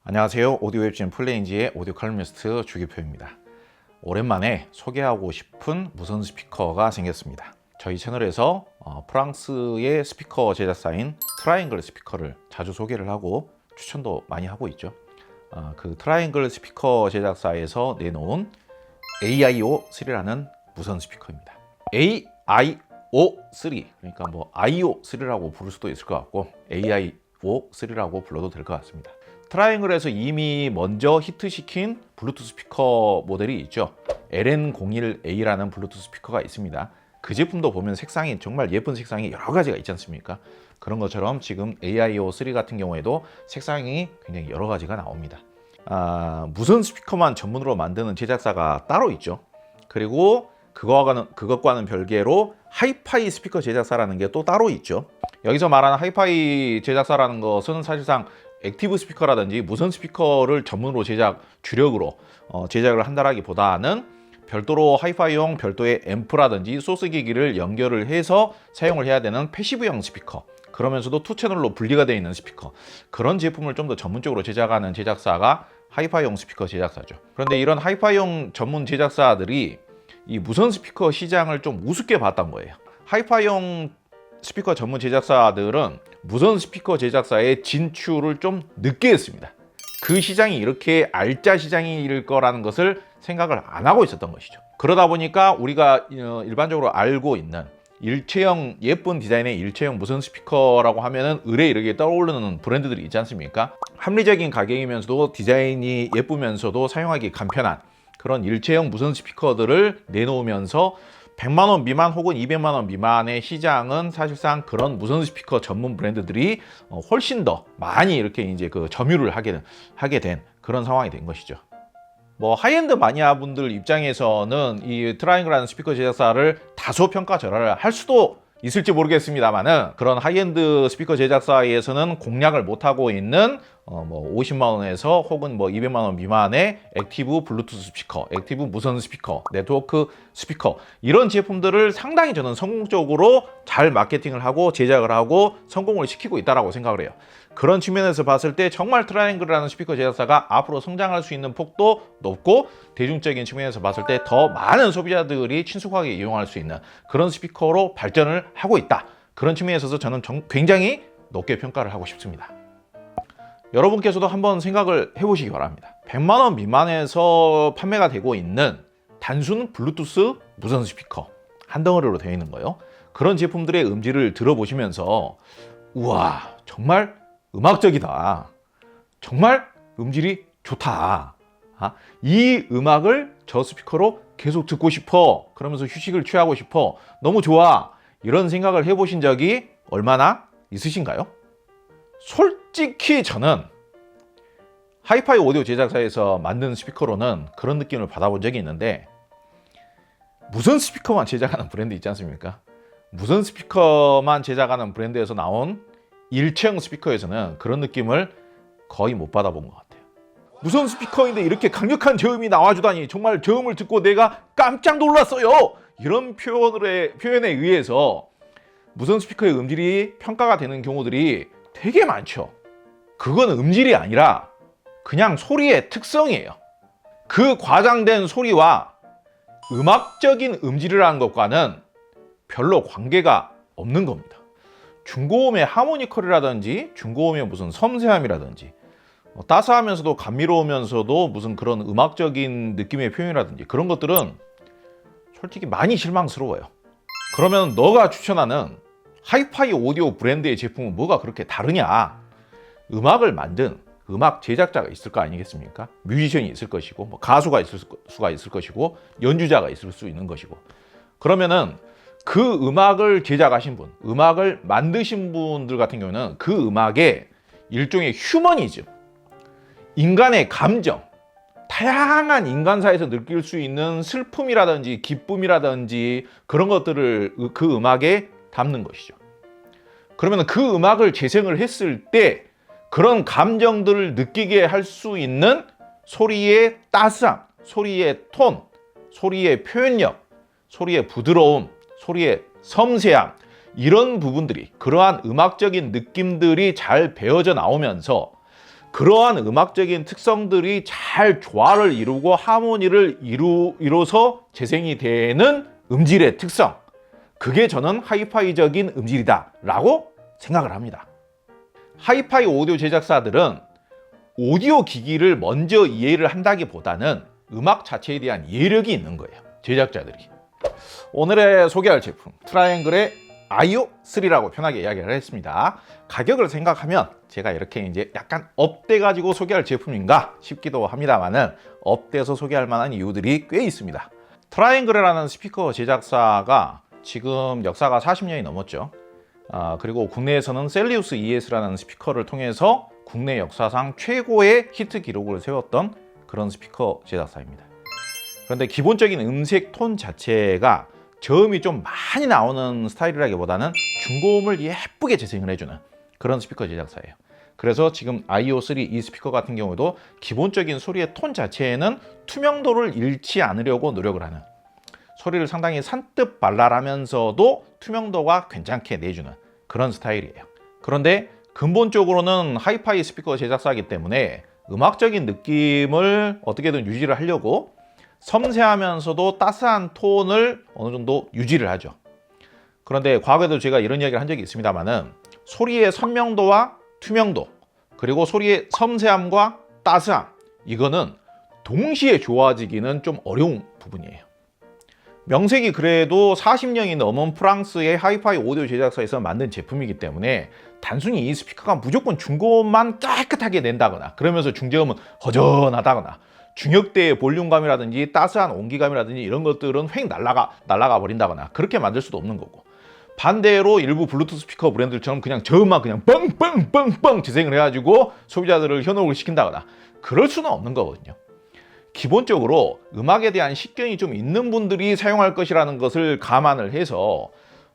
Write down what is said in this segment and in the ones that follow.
안녕하세요. 오디오 웹진 플레인지의 오디오 칼럼니스트 주기표입니다. 오랜만에 소개하고 싶은 무선 스피커가 생겼습니다. 저희 채널에서 프랑스의 스피커 제작사인 트라이앵글 스피커를 자주 소개를 하고 추천도 많이 하고 있죠. 그 트라이앵글 스피커 제작사에서 내놓은 AIO3라는 무선 스피커입니다. AIO3, 그러니까 뭐 IO3라고 부를 수도 있을 것 같고 AIO3라고 불러도 될 것 같습니다. 트라이앵글에서 이미 먼저 히트시킨 블루투스 스피커 모델이 있죠. LN01A라는 블루투스 스피커가 있습니다. 그 제품도 보면 색상이 정말 예쁜 색상이 여러 가지가 있지 않습니까? 그런 것처럼 지금 AIO3 같은 경우에도 색상이 굉장히 여러 가지가 나옵니다. 무선 스피커만 전문으로 만드는 제작사가 따로 있죠. 그리고 그것과는 별개로 하이파이 스피커 제작사라는 게 또 따로 있죠. 여기서 말하는 하이파이 제작사라는 것은 사실상 액티브 스피커라든지 무선 스피커를 전문으로 주력으로 제작을 한다라기보다는 별도로 하이파이용 별도의 앰프라든지 소스 기기를 연결을 해서 사용을 해야 되는 패시브형 스피커, 그러면서도 투 채널로 분리가 되어 있는 스피커, 그런 제품을 좀 더 전문적으로 제작하는 제작사가 하이파이용 스피커 제작사죠. 그런데 이런 하이파이용 전문 제작사들이 이 무선 스피커 시장을 좀 우습게 봤던 거예요. 하이파이용 스피커 전문 제작사들은 무선 스피커 제작사의 진출을 좀 늦게 했습니다. 그 시장이 이렇게 알짜 시장일 거라는 것을 생각을 안 하고 있었던 것이죠. 그러다 보니까 우리가 일반적으로 알고 있는 일체형, 예쁜 디자인의 일체형 무선 스피커라고 하면은 을에 이르게 떠오르는 브랜드들이 있지 않습니까? 합리적인 가격이면서도 디자인이 예쁘면서도 사용하기 간편한 그런 일체형 무선 스피커들을 내놓으면서 100만 원 미만 혹은 200만 원 미만의 시장은 사실상 그런 무선 스피커 전문 브랜드들이 훨씬 더 많이 이렇게 이제 그 점유를 하게 된 그런 상황이 된 것이죠. 뭐 하이엔드 마니아 분들 입장에서는 이 트라이앵글이라는 스피커 제작사를 다소 평가절하를 할 수도 있을지 모르겠습니다만은, 그런 하이엔드 스피커 제작사에서는 공략을 못하고 있는 뭐 50만 원에서 혹은 뭐 200만 원 미만의 액티브 블루투스 스피커, 액티브 무선 스피커, 네트워크 스피커, 이런 제품들을 상당히 저는 성공적으로 잘 마케팅을 하고 제작을 하고 성공을 시키고 있다고 생각을 해요. 그런 측면에서 봤을 때 정말 트라이앵글이라는 스피커 제작사가 앞으로 성장할 수 있는 폭도 높고, 대중적인 측면에서 봤을 때 더 많은 소비자들이 친숙하게 이용할 수 있는 그런 스피커로 발전을 하고 있다. 그런 측면에 있어서 저는 굉장히 높게 평가를 하고 싶습니다. 여러분께서도 한번 생각을 해보시기 바랍니다. 100만 원 미만에서 판매가 되고 있는 단순 블루투스 무선 스피커 한 덩어리로 되어 있는 거예요. 그런 제품들의 음질을 들어보시면서 우와, 정말 음악적이다, 정말 음질이 좋다, 이 음악을 저 스피커로 계속 듣고 싶어, 그러면서 휴식을 취하고 싶어, 너무 좋아, 이런 생각을 해보신 적이 얼마나 있으신가요? 솔직히 저는 하이파이 오디오 제작사에서 만든 스피커로는 그런 느낌을 받아본 적이 있는데, 무선 스피커만 제작하는 브랜드 있지 않습니까? 무선 스피커만 제작하는 브랜드에서 나온 일체형 스피커에서는 그런 느낌을 거의 못 받아본 것 같아요. 무선 스피커인데 이렇게 강력한 저음이 나와주다니, 정말 저음을 듣고 내가 깜짝 놀랐어요, 이런 표현에 의해서 무선 스피커의 음질이 평가가 되는 경우들이 되게 많죠. 그건 음질이 아니라 그냥 소리의 특성이에요. 그 과장된 소리와 음악적인 음질을 하는 것과는 별로 관계가 없는 겁니다. 중고음의 하모니컬이라든지 중고음의 무슨 섬세함이라든지 따스하면서도 감미로우면서도 무슨 그런 음악적인 느낌의 표현이라든지 그런 것들은 솔직히 많이 실망스러워요. 그러면 너가 추천하는 하이파이 오디오 브랜드의 제품은 뭐가 그렇게 다르냐? 음악을 만든 음악 제작자가 있을 거 아니겠습니까? 뮤지션이 있을 것이고, 뭐 가수가 있을 수가 있을 것이고, 연주자가 있을 수 있는 것이고, 그러면은 그 음악을 제작하신 분, 음악을 만드신 분들 같은 경우는 그 음악에 일종의 휴머니즘, 인간의 감정, 다양한 인간사에서 느낄 수 있는 슬픔이라든지 기쁨이라든지 그런 것들을 그 음악에 담는 것이죠. 그러면 그 음악을 재생을 했을 때 그런 감정들을 느끼게 할 수 있는 소리의 따스함, 소리의 톤, 소리의 표현력, 소리의 부드러움, 소리의 섬세함, 이런 부분들이, 그러한 음악적인 느낌들이 잘 배어져 나오면서 그러한 음악적인 특성들이 잘 조화를 이루고 하모니를 이뤄서 재생이 되는 음질의 특성, 그게 저는 하이파이적인 음질이다 라고 생각을 합니다. 하이파이 오디오 제작사들은 오디오 기기를 먼저 이해를 한다기보다는 음악 자체에 대한 이해력이 있는 거예요, 제작자들이. 오늘의 소개할 제품, 트라이앵글의 아이오 3라고 편하게 이야기를 했습니다. 가격을 생각하면 제가 이렇게 이제 약간 업돼 가지고 소개할 제품인가 싶기도 합니다만은, 업돼서 소개할 만한 이유들이 꽤 있습니다. 트라이앵글이라는 스피커 제작사가 지금 역사가 40년이 넘었죠. 그리고 국내에서는 셀리우스 ES라는 스피커를 통해서 국내 역사상 최고의 히트 기록을 세웠던 그런 스피커 제작사입니다. 그런데 기본적인 음색 톤 자체가 저음이 좀 많이 나오는 스타일이라기보다는 중고음을 예쁘게 재생을 해주는 그런 스피커 제작사예요. 그래서 지금 아이오 3 이 스피커 같은 경우도 기본적인 소리의 톤 자체에는 투명도를 잃지 않으려고 노력을 하는, 소리를 상당히 산뜻 발랄하면서도 투명도가 괜찮게 내주는 그런 스타일이에요. 그런데 근본적으로는 하이파이 스피커 제작사이기 때문에 음악적인 느낌을 어떻게든 유지를 하려고 섬세하면서도 따스한 톤을 어느 정도 유지를 하죠. 그런데 과거에도 제가 이런 이야기를 한 적이 있습니다만은, 소리의 선명도와 투명도, 그리고 소리의 섬세함과 따스함, 이거는 동시에 좋아지기는 좀 어려운 부분이에요. 명색이 그래도 40년이 넘은 프랑스의 하이파이 오디오 제작사에서 만든 제품이기 때문에 단순히 이 스피커가 무조건 중고음만 깨끗하게 낸다거나, 그러면서 중저음은 허전하다거나, 중역대의 볼륨감이라든지 따스한 온기감이라든지 이런 것들은 휙 날아가 버린다거나 그렇게 만들 수도 없는 거고, 반대로 일부 블루투스 스피커 브랜드들처럼 그냥 저음만 그냥 뻥뻥뻥뻥 재생을 해가지고 소비자들을 현혹을 시킨다거나 그럴 수는 없는 거거든요. 기본적으로 음악에 대한 식견이 좀 있는 분들이 사용할 것이라는 것을 감안을 해서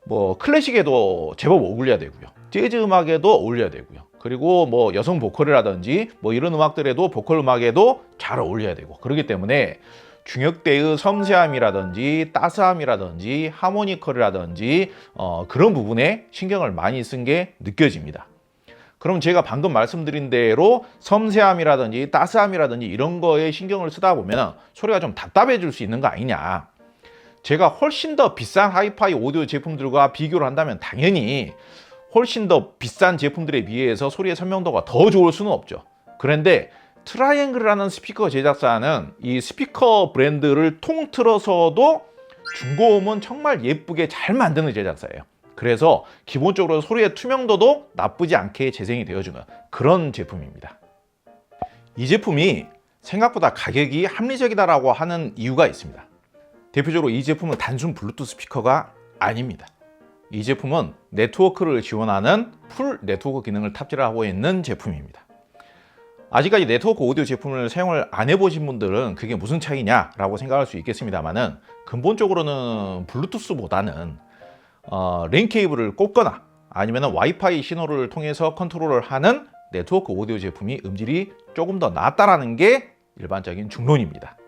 뭐 클래식에도 제법 어울려야 되고요, 재즈 음악에도 어울려야 되고요, 그리고 뭐 여성 보컬이라든지 뭐 이런 음악들에도, 보컬 음악에도 잘 어울려야 되고, 그렇기 때문에 중역대의 섬세함이라든지 따스함이라든지 하모니컬이라든지 그런 부분에 신경을 많이 쓴 게 느껴집니다. 그럼 제가 방금 말씀드린 대로 섬세함이라든지 따스함이라든지 이런 거에 신경을 쓰다 보면 소리가 좀 답답해질 수 있는 거 아니냐. 제가 훨씬 더 비싼 하이파이 오디오 제품들과 비교를 한다면 당연히 훨씬 더 비싼 제품들에 비해서 소리의 선명도가 더 좋을 수는 없죠. 그런데 트라이앵글이라는 스피커 제작사는 이 스피커 브랜드를 통틀어서도 중고음은 정말 예쁘게 잘 만드는 제작사예요. 그래서 기본적으로 소리의 투명도도 나쁘지 않게 재생이 되어주는 그런 제품입니다. 이 제품이 생각보다 가격이 합리적이다라고 하는 이유가 있습니다. 대표적으로 이 제품은 단순 블루투스 스피커가 아닙니다. 이 제품은 네트워크를 지원하는 풀 네트워크 기능을 탑재를 하고 있는 제품입니다. 아직까지 네트워크 오디오 제품을 사용을 안 해보신 분들은 그게 무슨 차이냐라고 생각할 수 있겠습니다만은, 근본적으로는 블루투스보다는 랜 케이블을 꽂거나 아니면 와이파이 신호를 통해서 컨트롤을 하는 네트워크 오디오 제품이 음질이 조금 더 낫다라는 게 일반적인 중론입니다.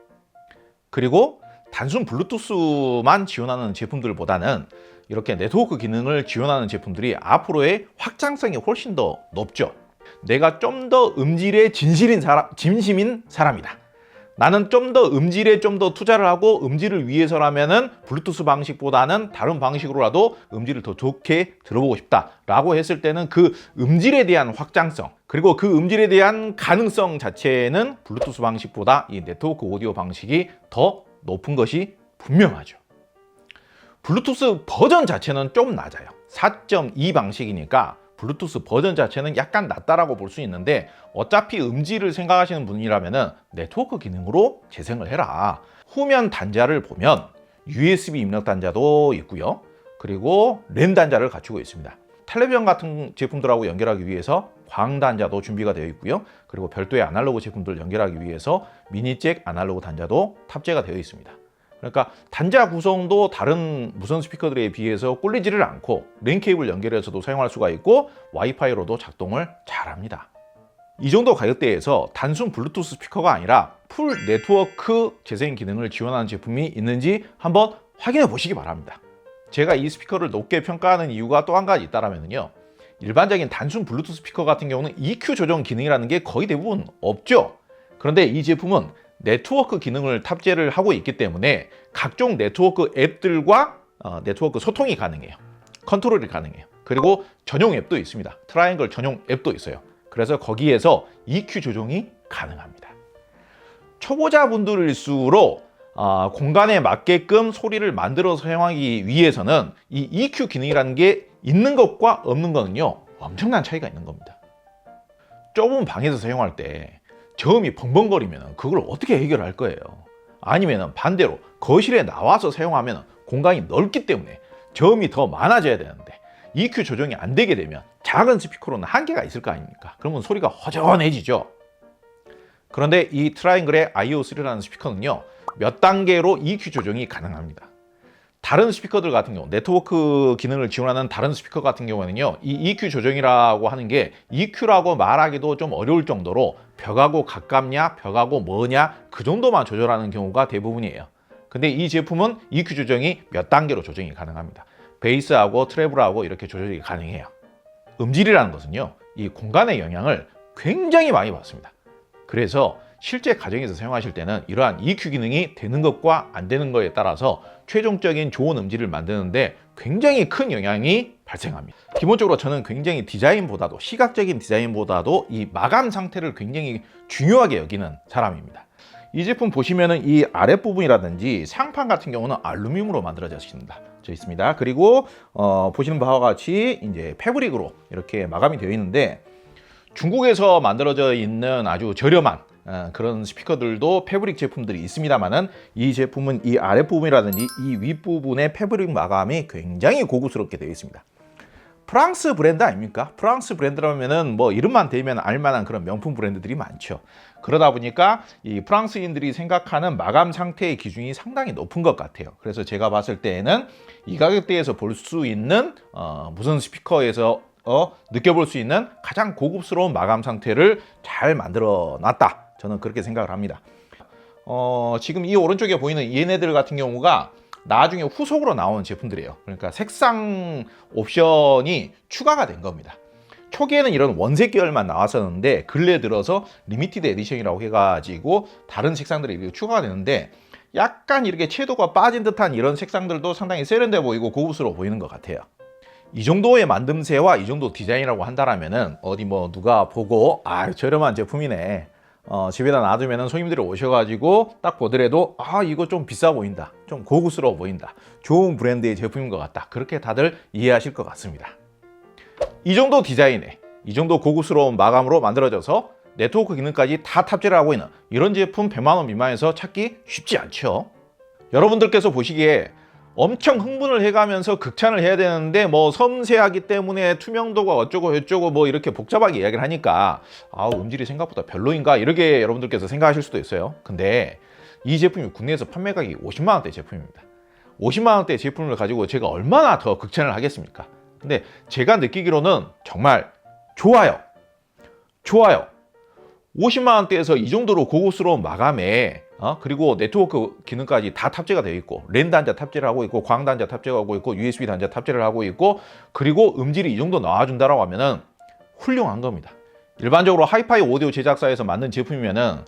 그리고 단순 블루투스만 지원하는 제품들보다는 이렇게 네트워크 기능을 지원하는 제품들이 앞으로의 확장성이 훨씬 더 높죠. 내가 좀 더 음질에 진심인 사람이다. 나는 좀 더 음질에 좀 더 투자를 하고 음질을 위해서라면은 블루투스 방식보다는 다른 방식으로라도 음질을 더 좋게 들어보고 싶다라고 했을 때는 그 음질에 대한 확장성, 그리고 그 음질에 대한 가능성 자체는 블루투스 방식보다 이 네트워크 오디오 방식이 더 높은 것이 분명하죠. 블루투스 버전 자체는 좀 낮아요. 4.2 방식이니까 블루투스 버전 자체는 약간 낮다라고 볼 수 있는데, 어차피 음질을 생각하시는 분이라면은 네트워크 기능으로 재생을 해라. 후면 단자를 보면 USB 입력 단자도 있고요, 그리고 랜 단자를 갖추고 있습니다. 텔레비전 같은 제품들하고 연결하기 위해서 광 단자도 준비가 되어 있고요, 그리고 별도의 아날로그 제품들 연결하기 위해서 미니잭 아날로그 단자도 탑재가 되어 있습니다. 그러니까 단자 구성도 다른 무선 스피커들에 비해서 꿀리지를 않고 랜 케이블 연결해서도 사용할 수가 있고 와이파이로도 작동을 잘합니다. 이 정도 가격대에서 단순 블루투스 스피커가 아니라 풀 네트워크 재생 기능을 지원하는 제품이 있는지 한번 확인해 보시기 바랍니다. 제가 이 스피커를 높게 평가하는 이유가 또 한 가지 있다면요, 일반적인 단순 블루투스 스피커 같은 경우는 EQ 조정 기능이라는 게 거의 대부분 없죠. 그런데 이 제품은 네트워크 기능을 탑재를 하고 있기 때문에 각종 네트워크 앱들과 네트워크 소통이 가능해요. 컨트롤이 가능해요. 그리고 전용 앱도 있습니다. 트라이앵글 전용 앱도 있어요. 그래서 거기에서 EQ 조정이 가능합니다. 초보자분들일수록 공간에 맞게끔 소리를 만들어서 사용하기 위해서는 이 EQ 기능이라는 게 있는 것과 없는 거는요, 엄청난 차이가 있는 겁니다. 좁은 방에서 사용할 때 저음이 벙벙거리면 그걸 어떻게 해결할 거예요? 아니면 반대로 거실에 나와서 사용하면 공간이 넓기 때문에 저음이 더 많아져야 되는데 EQ 조정이 안 되게 되면 작은 스피커로는 한계가 있을 거 아닙니까? 그러면 소리가 허전해지죠. 그런데 이 트라이앵글의 IO3라는 스피커는요, 몇 단계로 EQ 조정이 가능합니다. 다른 스피커들 같은 경우, 네트워크 기능을 지원하는 다른 스피커 같은 경우에는요, 이 EQ 조정이라고 하는 게 EQ라고 말하기도 좀 어려울 정도로 벽하고 가깝냐, 벽하고 뭐냐, 그 정도만 조절하는 경우가 대부분이에요. 근데 이 제품은 EQ 조정이 몇 단계로 조정이 가능합니다. 베이스하고 트래블하고 이렇게 조절이 가능해요. 음질이라는 것은요, 이 공간의 영향을 굉장히 많이 받습니다. 그래서 실제 가정에서 사용하실 때는 이러한 EQ 기능이 되는 것과 안 되는 것에 따라서 최종적인 좋은 음질을 만드는데 굉장히 큰 영향이 발생합니다. 기본적으로 저는 굉장히 디자인보다도, 시각적인 디자인보다도 이 마감 상태를 굉장히 중요하게 여기는 사람입니다. 이 제품 보시면은 이 아랫부분이라든지 상판 같은 경우는 알루미늄으로 만들어져 있습니다. 그리고 보시는 바와 같이 이제 패브릭으로 이렇게 마감이 되어 있는데, 중국에서 만들어져 있는 아주 저렴한 그런 스피커들도 패브릭 제품들이 있습니다만은, 이 제품은 이 아랫부분이라든지 이 윗부분의 패브릭 마감이 굉장히 고급스럽게 되어 있습니다. 프랑스 브랜드 아닙니까? 프랑스 브랜드라면은 뭐 이름만 대면 알만한 그런 명품 브랜드들이 많죠. 그러다 보니까 이 프랑스인들이 생각하는 마감 상태의 기준이 상당히 높은 것 같아요. 그래서 제가 봤을 때에는 이 가격대에서 볼 수 있는 무선 스피커에서 느껴볼 수 있는 가장 고급스러운 마감 상태를 잘 만들어 놨다, 저는 그렇게 생각을 합니다. 지금 이 오른쪽에 보이는 얘네들 같은 경우가 나중에 후속으로 나온 제품들이에요. 그러니까 색상 옵션이 추가가 된 겁니다. 초기에는 이런 원색 계열만 나왔었는데 근래 들어서 리미티드 에디션이라고 해가지고 다른 색상들이 이렇게 추가가 되는데, 약간 이렇게 채도가 빠진 듯한 이런 색상들도 상당히 세련돼 보이고 고급스러워 보이는 것 같아요. 이 정도의 만듦새와 이 정도 디자인이라고 한다라면은 어디 뭐 누가 보고 저렴한 제품이네, 집에다 놔두면은 손님들이 오셔가지고 딱 보더라도 이거 좀 비싸 보인다, 좀 고급스러워 보인다, 좋은 브랜드의 제품인 것 같다, 그렇게 다들 이해하실 것 같습니다. 이 정도 디자인에 이 정도 고급스러운 마감으로 만들어져서 네트워크 기능까지 다 탑재를 하고 있는 이런 제품 100만 원 미만에서 찾기 쉽지 않죠. 여러분들께서 보시기에 엄청 흥분을 해가면서 극찬을 해야 되는데 뭐 섬세하기 때문에 투명도가 어쩌고 저쩌고 뭐 이렇게 복잡하게 이야기를 하니까 음질이 생각보다 별로인가, 이렇게 여러분들께서 생각하실 수도 있어요. 근데 이 제품이 국내에서 판매 가격이 50만 원대 제품입니다. 50만 원대 제품을 가지고 제가 얼마나 더 극찬을 하겠습니까? 근데 제가 느끼기로는 정말 좋아요. 50만 원대에서 이 정도로 고급스러운 마감에 그리고 네트워크 기능까지 다 탑재가 되어 있고, 랜 단자 탑재를 하고 있고, 광 단자 탑재를 하고 있고, USB 단자 탑재를 하고 있고, 그리고 음질이 이 정도 나와준다라고 하면은 훌륭한 겁니다. 일반적으로 하이파이 오디오 제작사에서 만든 제품이면은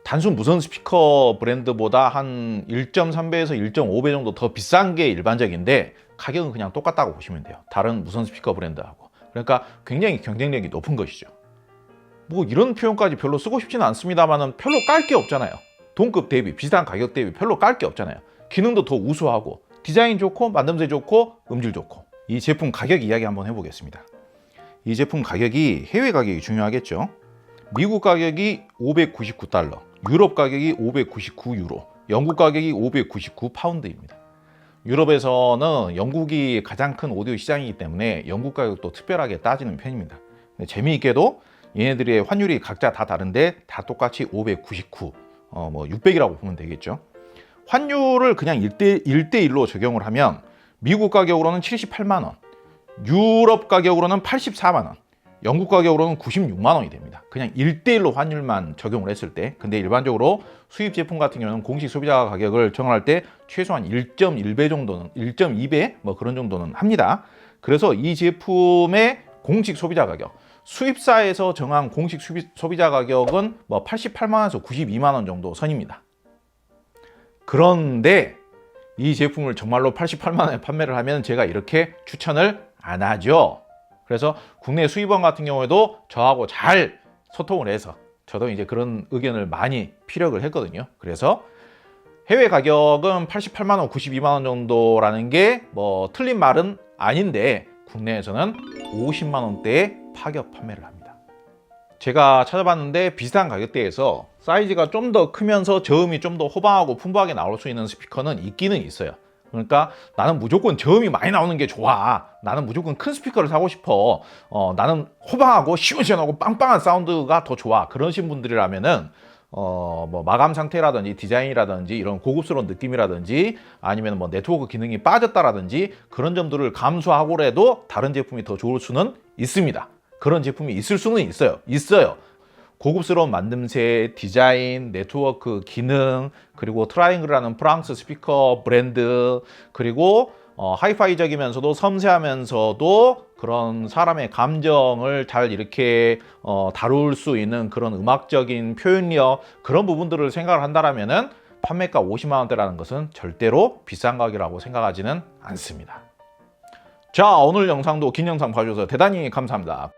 단순 무선 스피커 브랜드보다 한 1.3배에서 1.5배 정도 더 비싼 게 일반적인데, 가격은 그냥 똑같다고 보시면 돼요. 다른 무선 스피커 브랜드하고. 그러니까 굉장히 경쟁력이 높은 것이죠. 뭐 이런 표현까지 별로 쓰고 싶지는 않습니다만은 별로 깔 게 없잖아요. 동급 대비, 비슷한 가격 대비 별로 깔 게 없잖아요. 기능도 더 우수하고, 디자인 좋고, 만듦새 좋고, 음질 좋고. 이 제품 가격 이야기 한번 해보겠습니다. 이 제품 가격이, 해외 가격이 중요하겠죠. 미국 가격이 $599, 유럽 가격이 599유로, 영국 가격이 599파운드입니다. 유럽에서는 영국이 가장 큰 오디오 시장이기 때문에 영국 가격도 특별하게 따지는 편입니다. 근데 재미있게도 얘네들의 환율이 각자 다 다른데 다 똑같이 599, 600이라고 보면 되겠죠. 환율을 그냥 1대1로 적용을 하면 미국 가격으로는 78만 원, 유럽 가격으로는 84만 원, 영국 가격으로는 96만 원이 됩니다. 그냥 1대1로 환율만 적용을 했을 때. 근데 일반적으로 수입 제품 같은 경우는 공식 소비자 가격을 정할 때 최소한 1.1배 정도는, 1.2배 뭐 그런 정도는 합니다. 그래서 이 제품의 공식 소비자 가격. 수입사에서 정한 공식 소비자 가격은 뭐 88만 원에서 92만 원 정도 선입니다. 그런데 이 제품을 정말로 88만 원에 판매를 하면 제가 이렇게 추천을 안 하죠. 그래서 국내 수입원 같은 경우에도 저하고 잘 소통을 해서 저도 이제 그런 의견을 많이 피력을 했거든요. 그래서 해외 가격은 88만 원, 92만 원 정도라는 게 뭐 틀린 말은 아닌데 국내에서는 50만 원대에 파격 판매를 합니다. 제가 찾아봤는데 비슷한 가격대에서 사이즈가 좀 더 크면서 저음이 좀 더 호방하고 풍부하게 나올 수 있는 스피커는 있기는 있어요. 그러니까 나는 무조건 저음이 많이 나오는 게 좋아. 나는 무조건 큰 스피커를 사고 싶어. 나는 호방하고 시원시원하고 빵빵한 사운드가 더 좋아. 그러신 분들이라면은 뭐 마감 상태라든지 디자인이라든지 이런 고급스러운 느낌이라든지 아니면 뭐 네트워크 기능이 빠졌다라든지 그런 점들을 감수하고라도 다른 제품이 더 좋을 수는 있습니다. 그런 제품이 있을 수는 있어요. 고급스러운 만듦새, 디자인, 네트워크 기능, 그리고 트라이앵글이라는 프랑스 스피커 브랜드, 그리고 하이파이적이면서도 섬세하면서도 그런 사람의 감정을 잘 이렇게 다룰 수 있는 그런 음악적인 표현력, 그런 부분들을 생각을 한다면은 판매가 50만 원대라는 것은 절대로 비싼 가격이라고 생각하지는 않습니다. 자, 오늘 영상도 긴 영상 봐주셔서 대단히 감사합니다.